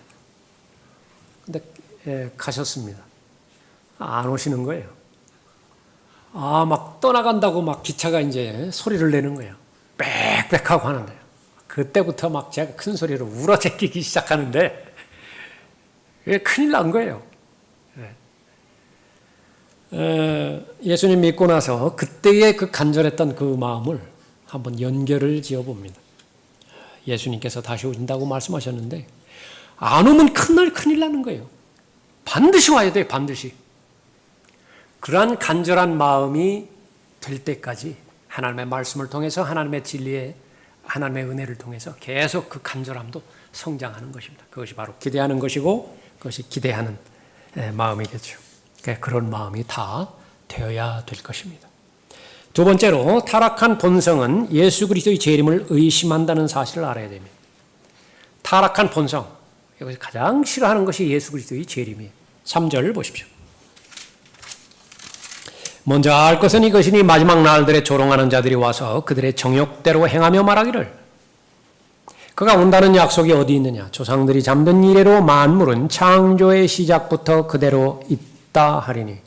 근데 가셨습니다. 안 오시는 거예요. 막 떠나간다고 막 기차가 이제 소리를 내는 거예요. 빽빽하고 하는데요. 그때부터 막 제가 큰 소리로 울어제끼기 시작하는데 큰일 난 거예요. 예수님 믿고 나서 그때의 그 간절했던 그 마음을 한번 연결을 지어봅니다. 예수님께서 다시 오신다고 말씀하셨는데 안 오면 큰일 나는 거예요. 반드시 와야 돼요. 반드시. 그러한 간절한 마음이 될 때까지 하나님의 말씀을 통해서 하나님의 진리에 하나님의 은혜를 통해서 계속 그 간절함도 성장하는 것입니다. 그것이 바로 기대하는 것이고 그것이 기대하는 마음이겠죠. 그런 마음이 다 되어야 될 것입니다. 두 번째로 타락한 본성은 예수 그리스도의 재림을 의심한다는 사실을 알아야 됩니다. 타락한 본성, 여기서 가장 싫어하는 것이 예수 그리스도의 재림이에요. 3절 보십시오. 먼저 알 것은 이것이니 마지막 날들에 조롱하는 자들이 와서 그들의 정욕대로 행하며 말하기를 그가 온다는 약속이 어디 있느냐. 조상들이 잠든 이래로 만물은 창조의 시작부터 그대로 있다 하리니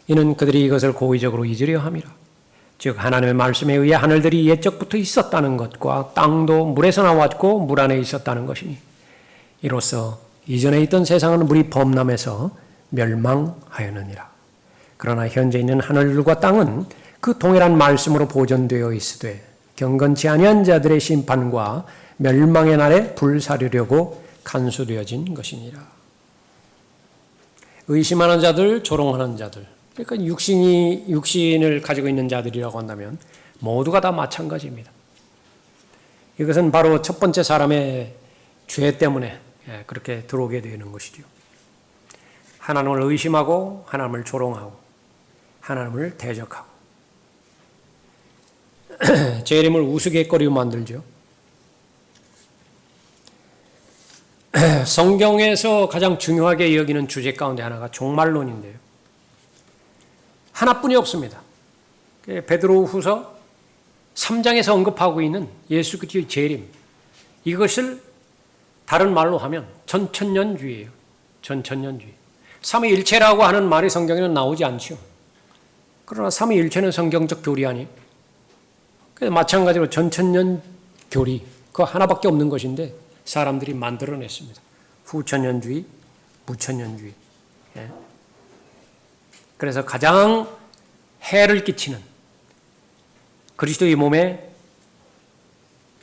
이는 그들이 이것을 고의적으로 잊으려 함이라. 즉 하나님의 말씀에 의해 하늘들이 옛적부터 있었다는 것과 땅도 물에서 나왔고 물 안에 있었다는 것이니 이로써 이전에 있던 세상은 물이 범람해서 멸망하였느니라. 그러나 현재 있는 하늘과 땅은 그 동일한 말씀으로 보존되어 있으되 경건치 아니한 자들의 심판과 멸망의 날에 불사르려고 간수되어진 것이니라. 의심하는 자들, 조롱하는 자들, 그러니까 육신을 가지고 있는 자들이라고 한다면 모두가 다 마찬가지입니다. 이것은 바로 첫 번째 사람의 죄 때문에 그렇게 들어오게 되는 것이죠. 하나님을 의심하고 하나님을 조롱하고 하나님을 대적하고 재림을 우스갯거리로 만들죠. 성경에서 가장 중요하게 여기는 주제 가운데 하나가 종말론인데요. 하나뿐이 없습니다. 베드로후서 3장에서 언급하고 있는 예수 그리스도의 재림, 이것을 다른 말로 하면 전천년주의예요. 전천년주의. 삼위일체라고 하는 말이 성경에는 나오지 않죠. 그러나 삼위일체는 성경적 교리 아니에요. 마찬가지로 전천년 교리, 그거 하나밖에 없는 것인데 사람들이 만들어냈습니다. 후천년주의, 무천년주의. 그래서 가장 해를 끼치는 그리스도의 몸에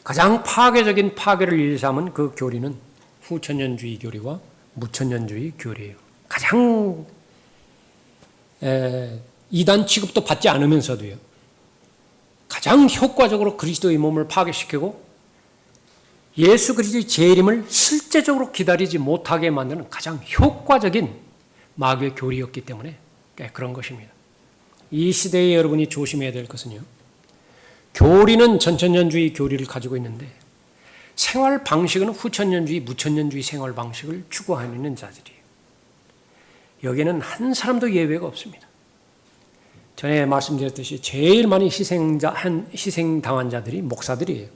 가장 파괴적인 파괴를 일삼은 그 교리는 후천년주의 교리와 무천년주의 교리예요. 가장 이단 취급도 받지 않으면서도요. 가장 효과적으로 그리스도의 몸을 파괴시키고 예수 그리스도의 재림을 실제적으로 기다리지 못하게 만드는 가장 효과적인 마귀의 교리였기 때문에 그런 것입니다. 이 시대에 여러분이 조심해야 될 것은요. 교리는 전천년주의 교리를 가지고 있는데 생활 방식은 후천년주의, 무천년주의 생활 방식을 추구하는 자들이에요. 여기에는 한 사람도 예외가 없습니다. 전에 말씀드렸듯이 제일 많이 희생당한 자들이 목사들이에요.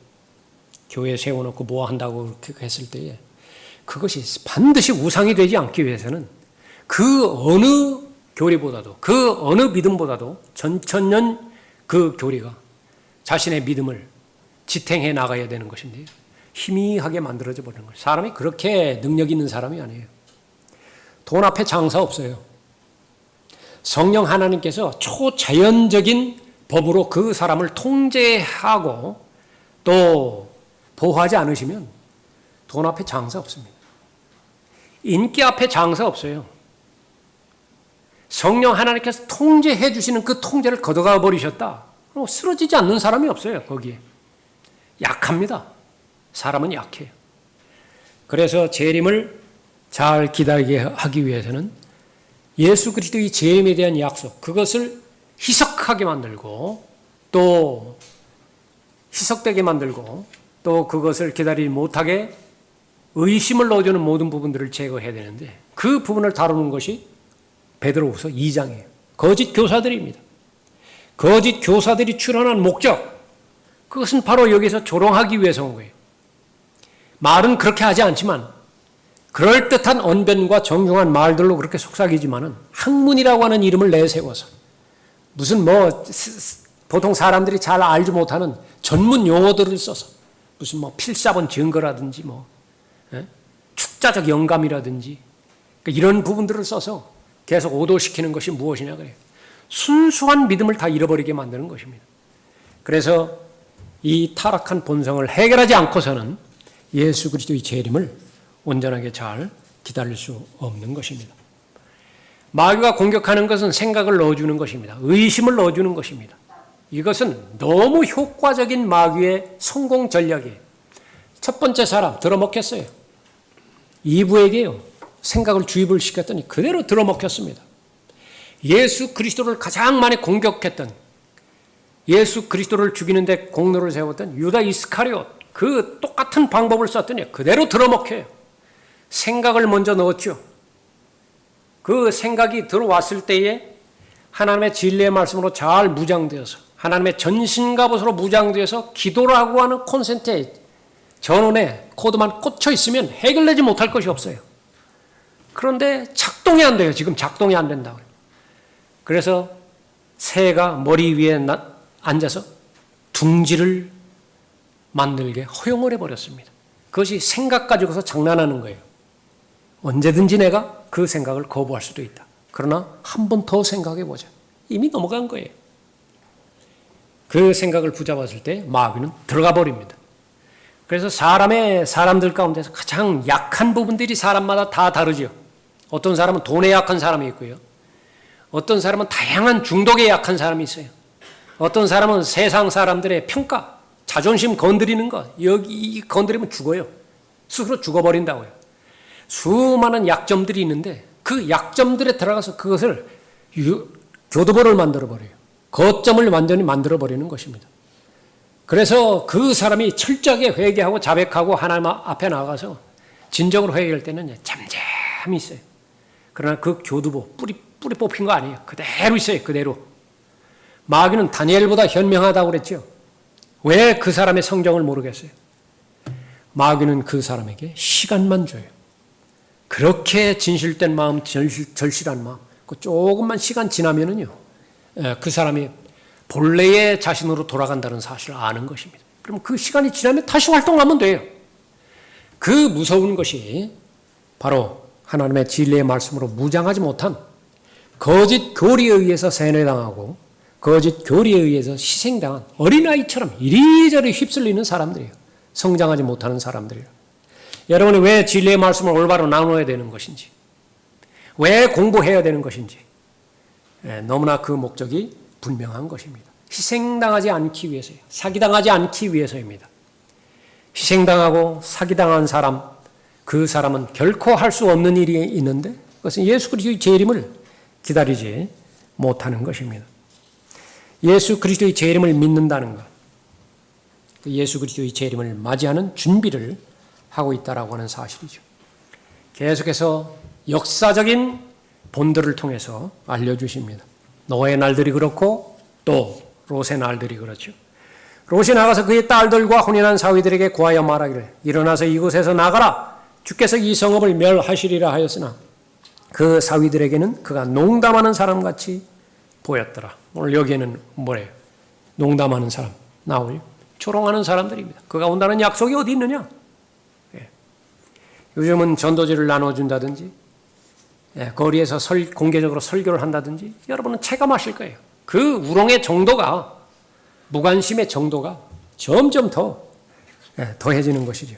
교회 세워놓고 뭐 한다고 그렇게 했을 때에 그것이 반드시 우상이 되지 않기 위해서는 그 어느 교리보다도 그 어느 믿음보다도 전천년 그 교리가 자신의 믿음을 지탱해 나가야 되는 것인데요. 희미하게 만들어져 버리는 거예요. 사람이 그렇게 능력 있는 사람이 아니에요. 돈 앞에 장사 없어요. 성령 하나님께서 초자연적인 법으로 그 사람을 통제하고 또 보호하지 않으시면 돈 앞에 장사 없습니다. 인기 앞에 장사 없어요. 성령 하나님께서 통제해 주시는 그 통제를 걷어가 버리셨다. 쓰러지지 않는 사람이 없어요. 거기에. 약합니다. 사람은 약해요. 그래서 재림을 잘 기다리게 하기 위해서는 예수 그리스도의 재림에 대한 약속, 그것을 희석하게 만들고 또 희석되게 만들고 또 그것을 기다리지 못하게 의심을 넣어주는 모든 부분들을 제거해야 되는데 그 부분을 다루는 것이 베드로후서 2장이에요. 거짓 교사들입니다. 거짓 교사들이 출현한 목적, 그것은 바로 여기서 조롱하기 위해서 온 거예요. 말은 그렇게 하지 않지만 그럴듯한 언변과 정중한 말들로 그렇게 속삭이지만은 학문이라고 하는 이름을 내세워서 무슨 보통 사람들이 잘 알지 못하는 전문 용어들을 써서 무슨 필사본 증거라든지 축자적 영감이라든지 이런 부분들을 써서 계속 오도시키는 것이 무엇이냐 그래요. 순수한 믿음을 다 잃어버리게 만드는 것입니다. 그래서 이 타락한 본성을 해결하지 않고서는 예수 그리스도의 재림을 온전하게 잘 기다릴 수 없는 것입니다. 마귀가 공격하는 것은 생각을 넣어주는 것입니다. 의심을 넣어주는 것입니다. 이것은 너무 효과적인 마귀의 성공 전략이에요. 첫 번째 사람 들어먹혔어요. 이브에게요. 생각을 주입을 시켰더니 그대로 들어먹혔습니다. 예수 그리스도를 가장 많이 공격했던, 예수 그리스도를 죽이는데 공로를 세웠던 유다 이스카리옷, 그 똑같은 방법을 썼더니 그대로 들어먹혀요. 생각을 먼저 넣었죠. 그 생각이 들어왔을 때에 하나님의 진리의 말씀으로 잘 무장되어서 하나님의 전신갑옷으로 무장되어서 기도라고 하는 콘센트에 전원에 코드만 꽂혀 있으면 해결되지 못할 것이 없어요. 그런데 작동이 안 돼요. 지금 작동이 안 된다고요. 그래서 새가 머리 위에 앉아서 둥지를 만들게 허용을 해버렸습니다. 그것이 생각 가지고서 장난하는 거예요. 언제든지 내가 그 생각을 거부할 수도 있다. 그러나 한 번 더 생각해 보자. 이미 넘어간 거예요. 그 생각을 붙잡았을 때 마귀는 들어가 버립니다. 그래서 사람들 가운데서 가장 약한 부분들이 사람마다 다 다르죠. 어떤 사람은 돈에 약한 사람이 있고요. 어떤 사람은 다양한 중독에 약한 사람이 있어요. 어떤 사람은 세상 사람들의 평가, 자존심 건드리는 것, 여기 건드리면 죽어요. 스스로 죽어버린다고요. 수많은 약점들이 있는데 그 약점들에 들어가서 그것을 교두보를 만들어버려요. 거점을 완전히 만들어버리는 것입니다. 그래서 그 사람이 철저하게 회개하고 자백하고 하나님 앞에 나가서 진정으로 회개할 때는 잠잠히 있어요. 그러나 그 교두보, 뿌리 뽑힌 거 아니에요. 그대로 있어요. 그대로. 마귀는 다니엘보다 현명하다고 그랬죠. 왜 그 사람의 성정을 모르겠어요? 마귀는 그 사람에게 시간만 줘요. 그렇게 진실된 마음, 절실한 마음, 그 조금만 시간 지나면은요, 그 사람이 본래의 자신으로 돌아간다는 사실을 아는 것입니다. 그럼 그 시간이 지나면 다시 활동하면 돼요. 그 무서운 것이 바로 하나님의 진리의 말씀으로 무장하지 못한 거짓 교리에 의해서 세뇌당하고 거짓 교리에 의해서 희생당한 어린아이처럼 이리저리 휩쓸리는 사람들이에요. 성장하지 못하는 사람들이에요. 여러분이 왜 진리의 말씀을 올바로 나눠야 되는 것인지, 왜 공부해야 되는 것인지 너무나 그 목적이 분명한 것입니다. 희생당하지 않기 위해서요. 사기당하지 않기 위해서입니다. 희생당하고 사기당한 사람, 그 사람은 결코 할 수 없는 일이 있는데 그것은 예수 그리스도의 재림을 기다리지 못하는 것입니다. 예수 그리스도의 재림을 믿는다는 것, 예수 그리스도의 재림을 맞이하는 준비를 하고 있다라고 하는 사실이죠. 계속해서 역사적인 본들을 통해서 알려주십니다. 노아의 날들이 그렇고 또 롯의 날들이 그렇죠. 롯이 나가서 그의 딸들과 혼인한 사위들에게 구하여 말하기를 일어나서 이곳에서 나가라. 주께서 이 성읍을 멸하시리라 하였으나 그 사위들에게는 그가 농담하는 사람같이 보였더라. 오늘 여기에는 뭐래요? 농담하는 사람 나오요. 조롱하는 사람들입니다. 그가 온다는 약속이 어디 있느냐? 요즘은 전도지를 나눠준다든지 거리에서 공개적으로 설교를 한다든지 여러분은 체감하실 거예요. 그 우롱의 정도가, 무관심의 정도가 점점 더해지는 것이죠.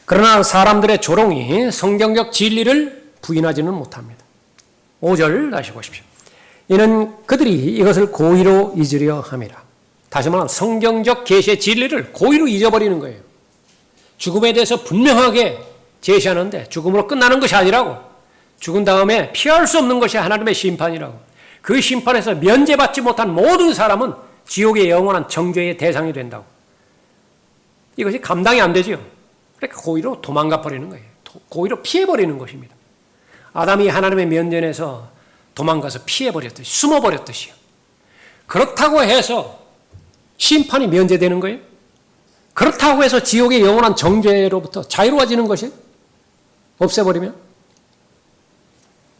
그러나 사람들의 조롱이 성경적 진리를 부인하지는 못합니다. 5절 다시 보십시오. 이는 그들이 이것을 고의로 잊으려 함이라. 다시 말하면 성경적 계시의 진리를 고의로 잊어버리는 거예요. 죽음에 대해서 분명하게 제시하는데 죽음으로 끝나는 것이 아니라고, 죽은 다음에 피할 수 없는 것이 하나님의 심판이라고, 그 심판에서 면제받지 못한 모든 사람은 지옥의 영원한 정죄의 대상이 된다고. 이것이 감당이 안 되죠. 그러니까 고의로 도망가 버리는 거예요. 고의로 피해버리는 것입니다. 아담이 하나님의 면전에서 도망가서 피해버렸듯이, 숨어버렸듯이요. 그렇다고 해서 심판이 면제되는 거예요? 그렇다고 해서 지옥의 영원한 정죄로부터 자유로워지는 것이 없애버리면?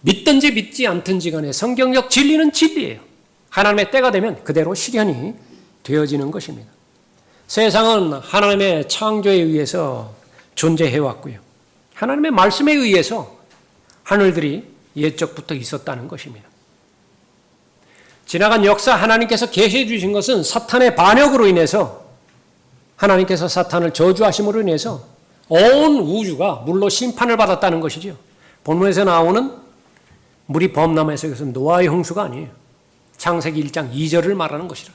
믿든지 믿지 않든지 간에 성경적 진리는 진리예요. 하나님의 때가 되면 그대로 실현이 되어지는 것입니다. 세상은 하나님의 창조에 의해서 존재해왔고요. 하나님의 말씀에 의해서 하늘들이 옛적부터 있었다는 것입니다. 지나간 역사 하나님께서 계시해 주신 것은 사탄의 반역으로 인해서, 하나님께서 사탄을 저주하심으로 인해서 온 우주가 물로 심판을 받았다는 것이죠. 본문에서 나오는 물이 범람해서 이것은 노아의 홍수가 아니에요. 창세기 1장 2절을 말하는 것이라.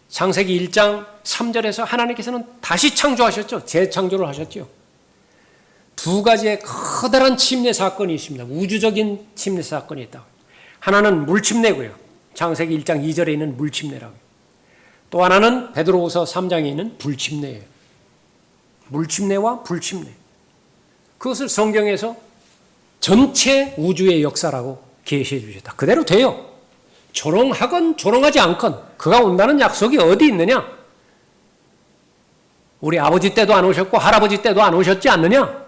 창세기 1장 3절에서 하나님께서는 다시 창조하셨죠. 재창조를 하셨죠. 두 가지의 커다란 침례 사건이 있습니다. 우주적인 침례 사건이 있다. 하나는 물침례고요. 창세기 1장 2절에 있는 물침례라고. 또 하나는 베드로후서 3장에 있는 불침례예요. 물침례와 불침례. 그것을 성경에서 전체 우주의 역사라고 계시해 주셨다. 그대로 돼요. 조롱하건 조롱하지 않건 그가 온다는 약속이 어디 있느냐? 우리 아버지 때도 안 오셨고 할아버지 때도 안 오셨지 않느냐?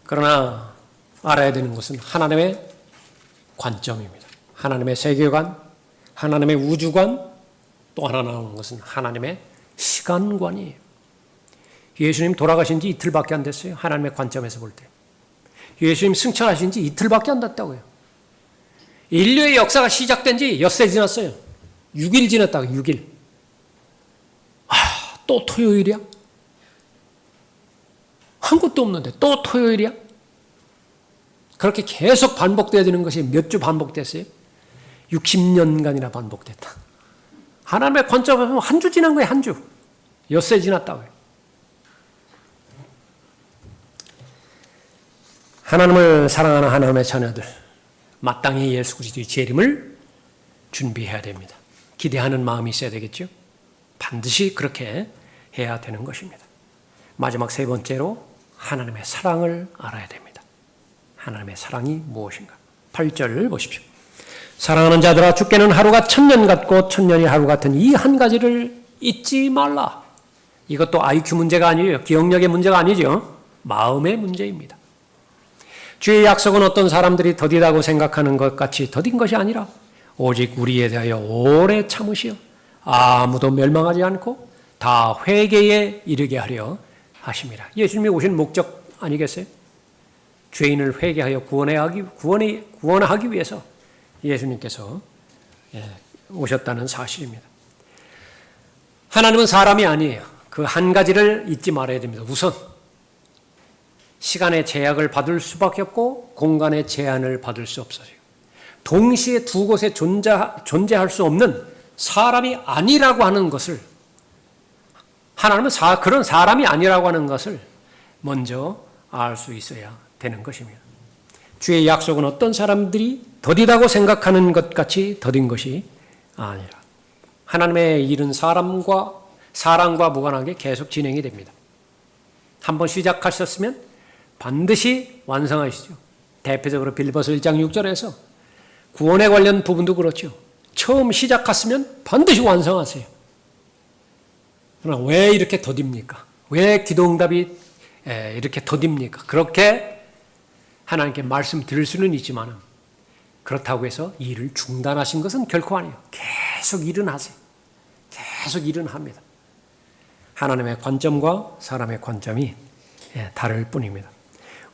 그러나 알아야 되는 것은 하나님의 관점입니다. 하나님의 세계관, 하나님의 우주관, 또 하나 나오는 것은 하나님의 시간관이에요. 예수님 돌아가신 지 이틀밖에 안 됐어요. 하나님의 관점에서 볼 때. 예수님 승천하신 지 이틀밖에 안 됐다고요. 인류의 역사가 시작된 지 엿새 지났어요. 6일 지났다고, 6일. 또 토요일이야? 한 것도 없는데 또 토요일이야? 그렇게 계속 반복되어지는 것이 몇 주 반복됐어요? 60년간이나 반복됐다. 하나님의 관점에서 보면 한 주 지난 거예요, 한 주. 엿새 지났다고요. 하나님을 사랑하는 하나님의 자녀들, 마땅히 예수 그리스도의 재림을 준비해야 됩니다. 기대하는 마음이 있어야 되겠죠? 반드시 그렇게 해야 되는 것입니다. 마지막 세 번째로 하나님의 사랑을 알아야 됩니다. 하나님의 사랑이 무엇인가? 8절 보십시오. 사랑하는 자들아, 주께는 하루가 1000년 같고 1000년이 하루 같은 이 한 가지를 잊지 말라. 이것도 IQ 문제가 아니에요. 기억력의 문제가 아니죠. 마음의 문제입니다. 주의 약속은 어떤 사람들이 더디다고 생각하는 것 같이 더딘 것이 아니라 오직 우리에 대하여 오래 참으시어 아무도 멸망하지 않고 다 회개에 이르게 하려 하심이라. 예수님이 오신 목적 아니겠어요? 죄인을 회개하여 구원하기 위해서 예수님께서 오셨다는 사실입니다. 하나님은 사람이 아니에요. 그 한 가지를 잊지 말아야 됩니다. 우선 시간의 제약을 받을 수밖에 없고 공간의 제한을 받을 수 없어요. 동시에 두 곳에 존재할 수 없는 사람이 아니라고 하는 것을, 하나님은 그런 사람이 아니라고 하는 것을 먼저 알 수 있어야 되는 것입니다. 주의 약속은 어떤 사람들이 더디다고 생각하는 것 같이 더딘 것이 아니라 하나님의 일은 사랑과 무관하게 계속 진행이 됩니다. 한번 시작하셨으면 반드시 완성하시죠. 대표적으로 빌립보서 1장 6절에서 구원에 관련 부분도 그렇죠. 처음 시작했으면 반드시 완성하세요. 그러나 왜 이렇게 더딥니까? 왜 기도응답이 이렇게 더딥니까? 그렇게 하나님께 말씀드릴 수는 있지만 그렇다고 해서 일을 중단하신 것은 결코 아니에요. 계속 일은 하세요. 계속 일은 합니다. 하나님의 관점과 사람의 관점이 다를 뿐입니다.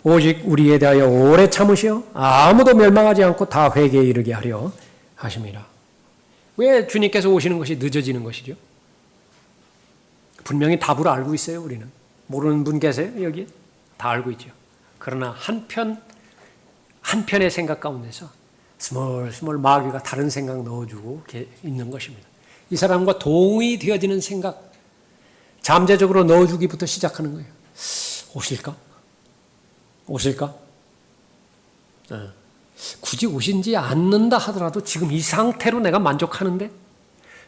오직 우리에 대하여 오래 참으시어 아무도 멸망하지 않고 다 회개에 이르게 하려 하심이라. 왜 주님께서 오시는 것이 늦어지는 것이죠? 분명히 답을 알고 있어요. 우리는. 모르는 분 계세요? 여기? 다 알고 있죠. 그러나 한편의 생각 가운데서 스멀스멀 마귀가 다른 생각 넣어주고 있는 것입니다. 이 사람과 동의되어지는 생각, 잠재적으로 넣어주기부터 시작하는 거예요. 오실까? 굳이 오신지 않는다 하더라도 지금 이 상태로 내가 만족하는데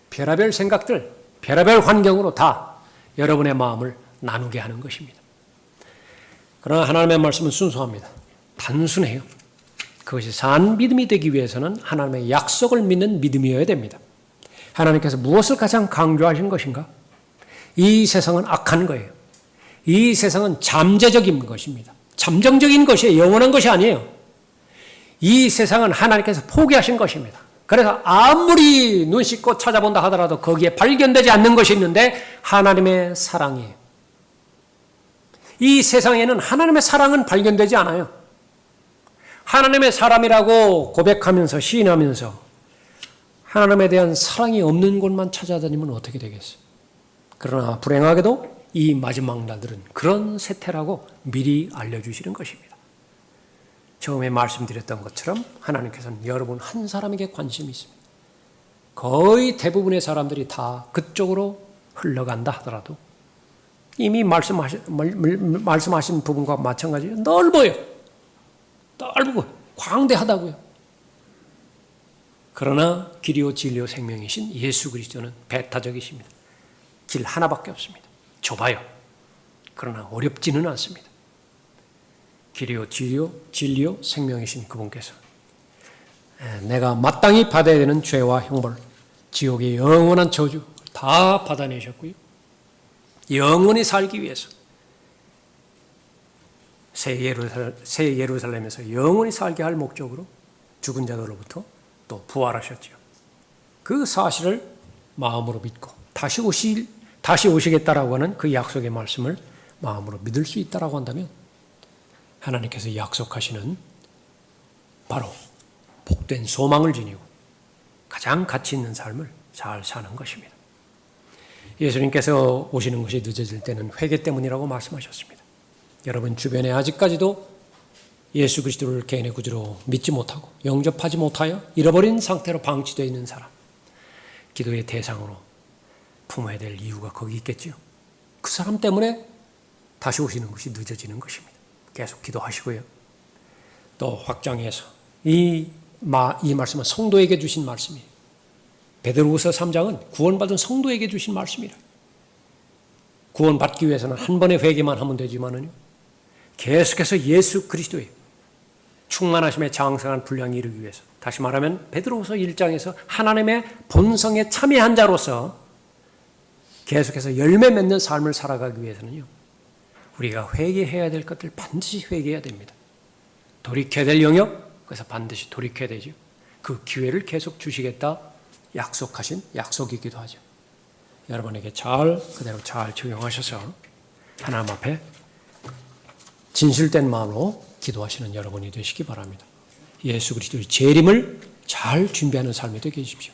별의별 생각들, 별의별 환경으로 다 여러분의 마음을 나누게 하는 것입니다. 그러나 하나님의 말씀은 순수합니다. 단순해요. 그것이 산 믿음이 되기 위해서는 하나님의 약속을 믿는 믿음이어야 됩니다. 하나님께서 무엇을 가장 강조하신 것인가? 이 세상은 악한 거예요. 이 세상은 잠재적인 것입니다. 잠정적인 것이에요. 영원한 것이 아니에요. 이 세상은 하나님께서 포기하신 것입니다. 그래서 아무리 눈 씻고 찾아본다 하더라도 거기에 발견되지 않는 것이 있는데 하나님의 사랑이에요. 이 세상에는 하나님의 사랑은 발견되지 않아요. 하나님의 사람이라고 고백하면서 시인하면서 하나님에 대한 사랑이 없는 곳만 찾아다니면 어떻게 되겠어요? 그러나 불행하게도 이 마지막 날들은 그런 세태라고 미리 알려주시는 것입니다. 처음에 말씀드렸던 것처럼 하나님께서는 여러분 한 사람에게 관심이 있습니다. 거의 대부분의 사람들이 다 그쪽으로 흘러간다 하더라도 이미 말씀하신 부분과 마찬가지예요. 넓어요. 넓고 광대하다고요. 그러나 길이요 진리요 생명이신 예수 그리스도는 배타적이십니다. 길 하나밖에 없습니다. 좁아요. 그러나 어렵지는 않습니다. 길이요 진리요 생명이신 그분께서 내가 마땅히 받아야 되는 죄와 형벌, 지옥의 영원한 저주 다 받아내셨고요. 영원히 살기 위해서 새 예루살렘에서 영원히 살게 할 목적으로 죽은 자들로부터 또 부활하셨죠. 그 사실을 마음으로 믿고 다시 오시겠다라고 하는 그 약속의 말씀을 마음으로 믿을 수 있다라고 한다면 하나님께서 약속하시는 바로 복된 소망을 지니고 가장 가치 있는 삶을 잘 사는 것입니다. 예수님께서 오시는 것이 늦어질 때는 회개 때문이라고 말씀하셨습니다. 여러분 주변에 아직까지도 예수 그리스도를 개인의 구주로 믿지 못하고 영접하지 못하여 잃어버린 상태로 방치되어 있는 사람, 기도의 대상으로 품어야 될 이유가 거기 있겠지요. 그 사람 때문에 다시 오시는 것이 늦어지는 것입니다. 계속 기도하시고요. 또 확장해서 이 말씀은 성도에게 주신 말씀이에요. 베드로후서 3장은 구원받은 성도에게 주신 말씀이라. 구원받기 위해서는 한 번의 회개만 하면 되지만은요, 계속해서 예수 그리스도의 충만하심에 장성한 분량이 이르기 위해서, 다시 말하면 베드로후서 1장에서 하나님의 본성에 참여한 자로서 계속해서 열매 맺는 삶을 살아가기 위해서는요, 우리가 회개해야 될 것들 반드시 회개해야 됩니다. 돌이켜야 될 영역, 그래서 반드시 돌이켜야 되죠. 그 기회를 계속 주시겠다 약속하신 약속이기도 하죠. 여러분에게 그대로 잘 적용하셔서 하나님 앞에 진실된 마음으로 기도하시는 여러분이 되시기 바랍니다. 예수 그리스도의 재림을 잘 준비하는 삶이 되게 해주십시오.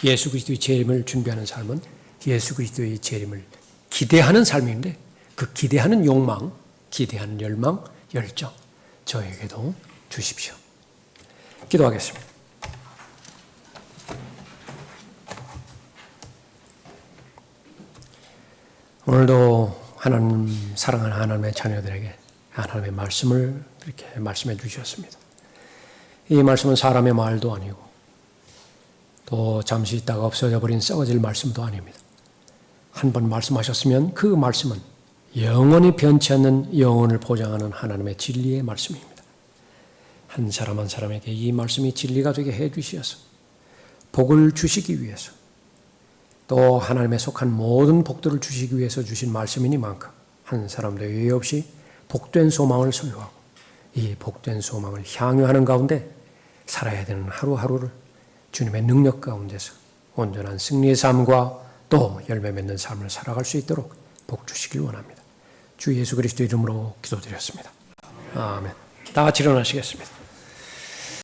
예수 그리스도의 재림을 준비하는 삶은 예수 그리스도의 재림을 기대하는 삶인데, 그 기대하는 욕망, 기대하는 열망, 열정 저에게도 주십시오. 기도하겠습니다. 오늘도 하나님 사랑하는 하나님의 자녀들에게 하나님의 말씀을 이렇게 말씀해 주셨습니다. 이 말씀은 사람의 말도 아니고 또 잠시 있다가 없어져 버린 썩어질 말씀도 아닙니다. 한 번 말씀하셨으면 그 말씀은 영원히 변치 않는 영혼을 보장하는 하나님의 진리의 말씀입니다. 한 사람 한 사람에게 이 말씀이 진리가 되게 해 주셔서 복을 주시기 위해서, 또 하나님에 속한 모든 복들을 주시기 위해서 주신 말씀이니만큼 한 사람도 예외 없이 복된 소망을 소유하고 이 복된 소망을 향유하는 가운데 살아야 되는 하루하루를 주님의 능력 가운데서 온전한 승리의 삶과 또 열매 맺는 삶을 살아갈 수 있도록 복 주시길 원합니다. 주 예수 그리스도 이름으로 기도드렸습니다. 아멘. 다 같이 일어나시겠습니다.